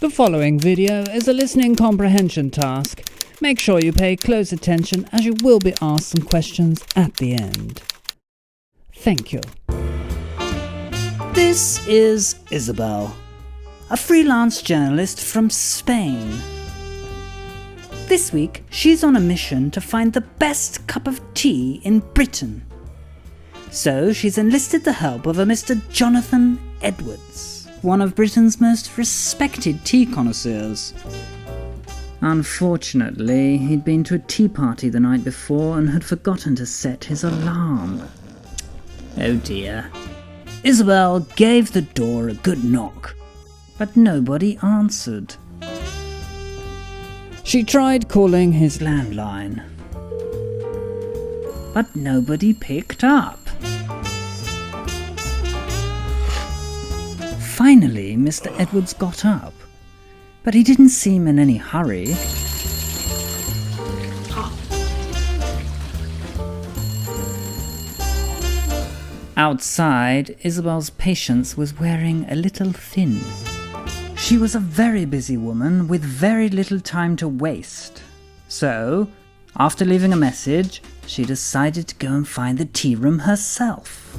The following video is a listening comprehension task. Make sure you pay close attention as you will be asked some questions at the end. Thank you. This is Isabel, a freelance journalist from Spain. This week, she's on a mission to find the best cup of tea in Britain. So she's enlisted the help of a Mr. Jonathan Edwards, one of Britain's most respected tea connoisseurs. Unfortunately, he'd been to a tea party the night before and had forgotten to set his alarm. Oh dear. Isabel gave the door a good knock, but nobody answered. She tried calling his landline, but nobody picked up. Finally, Mr. Edwards got up, but he didn't seem in any hurry. Outside, Isabel's patience was wearing a little thin. She was a very busy woman with very little time to waste. So, after leaving a message, she decided to go and find the tea room herself.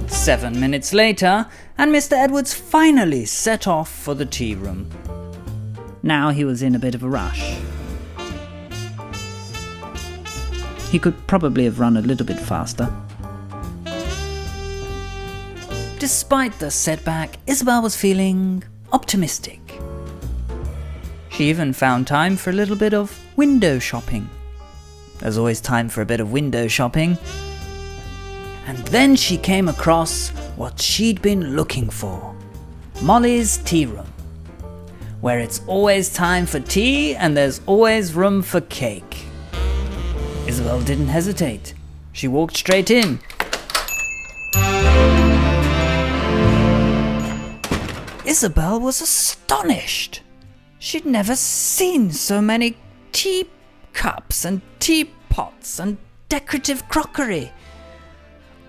"7 minutes later, and Mr. Edwards finally set off for the tea room. Now he was in a bit of a rush. He could probably have run a little bit faster. Despite the setback, Isabel was feeling optimistic. She even found time for a little bit of window shopping. There's always time for a bit of window shopping. And then she came across what she'd been looking for. Molly's Tea Room, where it's always time for tea and there's always room for cake. Isabel didn't hesitate. She walked straight in. Isabel was astonished. She'd never seen so many teacups and teapots and decorative crockery.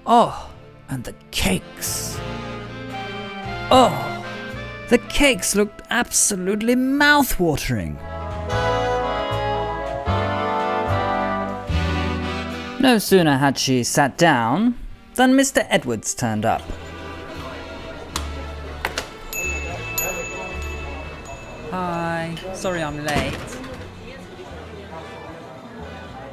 Oh, and the cakes. Oh, the cakes looked absolutely mouth-watering. No sooner had she sat down than Mr. Edwards turned up. Hi, sorry I'm late.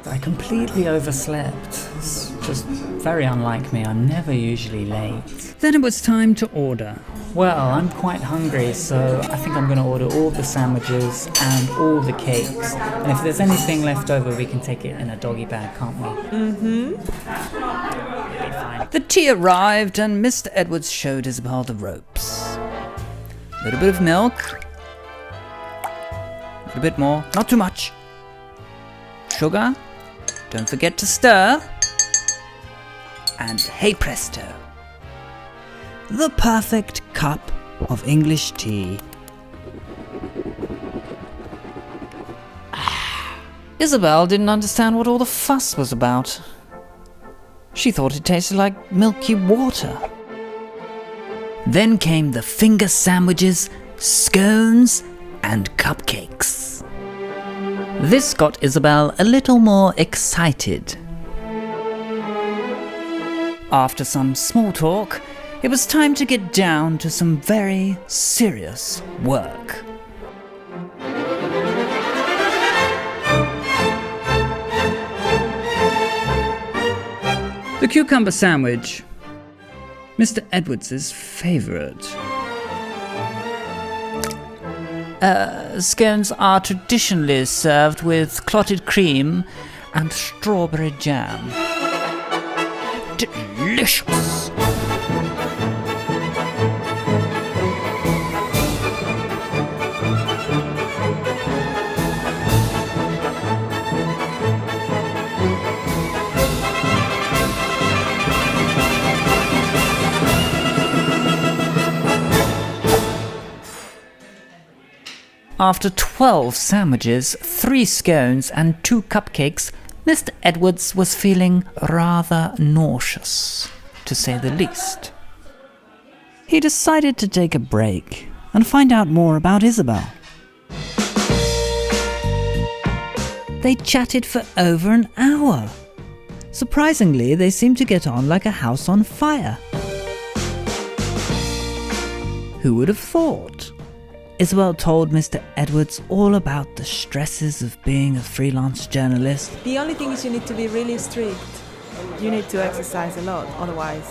I completely overslept. It's just very unlike me. I'm never usually late. Then it was time to order. Well, I'm quite hungry, so I think I'm going to order all the sandwiches and all the cakes. And if there's anything left over, we can take it in a doggy bag, can't we? Mm-hmm. It'll be fine. The tea arrived and Mr. Edwards showed Isabel the ropes. A little bit of milk. A little bit more. Not too much. Sugar. Don't forget to stir. And hey presto. The perfect cup of English tea. Isabel didn't understand what all the fuss was about. She thought it tasted like milky water. Then came the finger sandwiches, scones, and cupcakes. This got Isabel a little more excited. After some small talk, it was time to get down to some very serious work. The cucumber sandwich, Mr. Edwards' favourite. Scones are traditionally served with clotted cream and strawberry jam. Delicious! After 12 sandwiches, 3 scones and 2 cupcakes, Mr. Edwards was feeling rather nauseous, to say the least. He decided to take a break and find out more about Isabel. They chatted for over an hour. Surprisingly, they seemed to get on like a house on fire. Who would have thought? Isabel told Mr. Edwards all about the stresses of being a freelance journalist. The only thing is you need to be really strict. You need to exercise a lot, otherwise,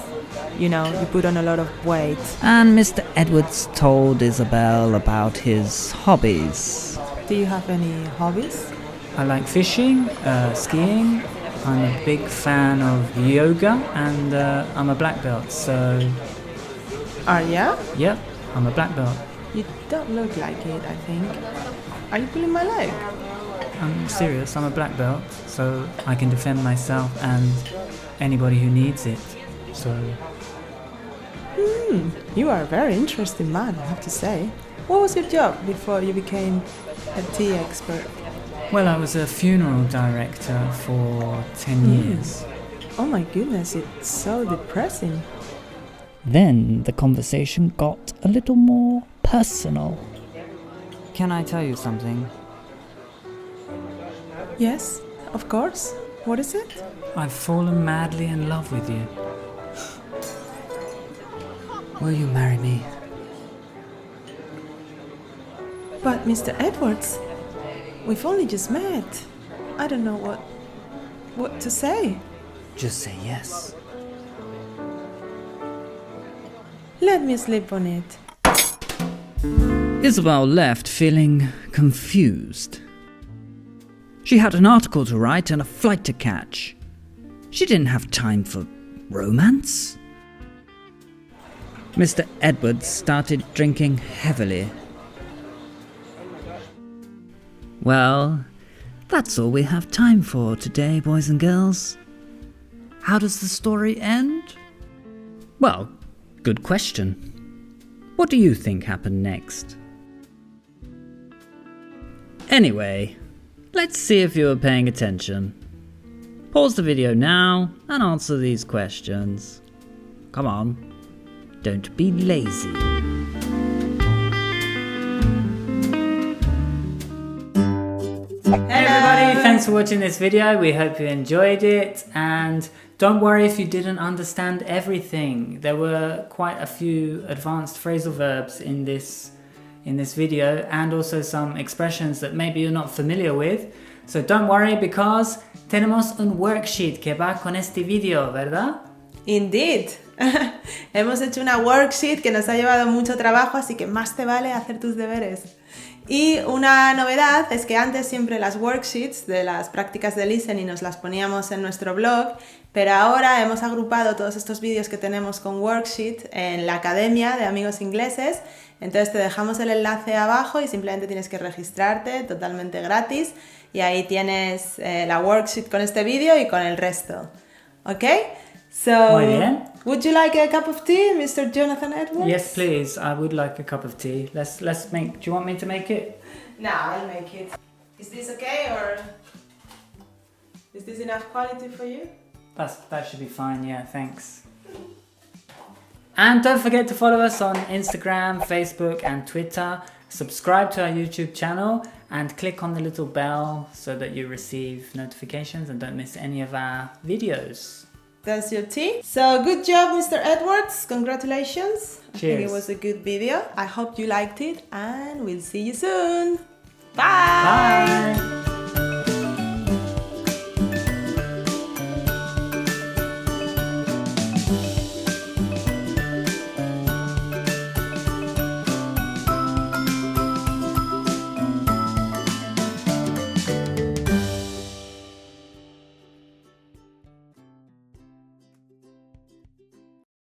you put on a lot of weight. And Mr. Edwards told Isabel about his hobbies. Do you have any hobbies? I like fishing, skiing. I'm a big fan of yoga, and I'm a black belt, so... Are you? Yep, I'm a black belt. You don't look like it, I think. Are you pulling my leg? I'm serious, I'm a black belt, so I can defend myself and anybody who needs it, so... You are a very interesting man, I have to say. What was your job before you became a tea expert? Well, I was a funeral director for 10 years. Oh my goodness, it's so depressing. Then the conversation got a little more personal. Can I tell you something? Yes, of course. What is it? I've fallen madly in love with you. Will you marry me? But Mr. Edwards, we've only just met. I don't know what to say. Just say yes. Let me sleep on it. Isabel left feeling confused. She had an article to write and a flight to catch. She didn't have time for romance. Mr. Edwards started drinking heavily. Well, that's all we have time for today, boys and girls. How does the story end? Well, good question. What do you think happened next? Anyway, let's see if you were paying attention. Pause the video now and answer these questions. Come on, don't be lazy. Hey everybody, thanks for watching this video. We hope you enjoyed it, and don't worry if you didn't understand everything. There were quite a few advanced phrasal verbs in this video, and also some expressions that maybe you're not familiar with. So don't worry, because tenemos un worksheet que va con este video, ¿verdad? Indeed. Hemos hecho una worksheet que nos ha llevado mucho trabajo, así que más te vale hacer tus deberes. Y una novedad es que antes siempre las worksheets de las prácticas de listening nos las poníamos en nuestro blog, pero ahora hemos agrupado todos estos vídeos que tenemos con worksheet en la Academia de Amigos Ingleses. Entonces te dejamos el enlace abajo y simplemente tienes que registrarte totalmente gratis, y ahí tienes la worksheet con este vídeo y con el resto. ¿Ok? So, muy bien. Would you like a cup of tea, Mr. Jonathan Edwards? Yes, please. I would like a cup of tea. Let's make. Do you want me to make it? No, I'll make it. Is this okay, or is this enough quality for you? That should be fine. Yeah, thanks. And don't forget to follow us on Instagram, Facebook, and Twitter. Subscribe to our YouTube channel and click on the little bell so that you receive notifications and don't miss any of our videos. That's your tea. So good job, Mr. Edwards. Congratulations. Cheers. I think it was a good video. I hope you liked it, and we'll see you soon. Bye. Bye.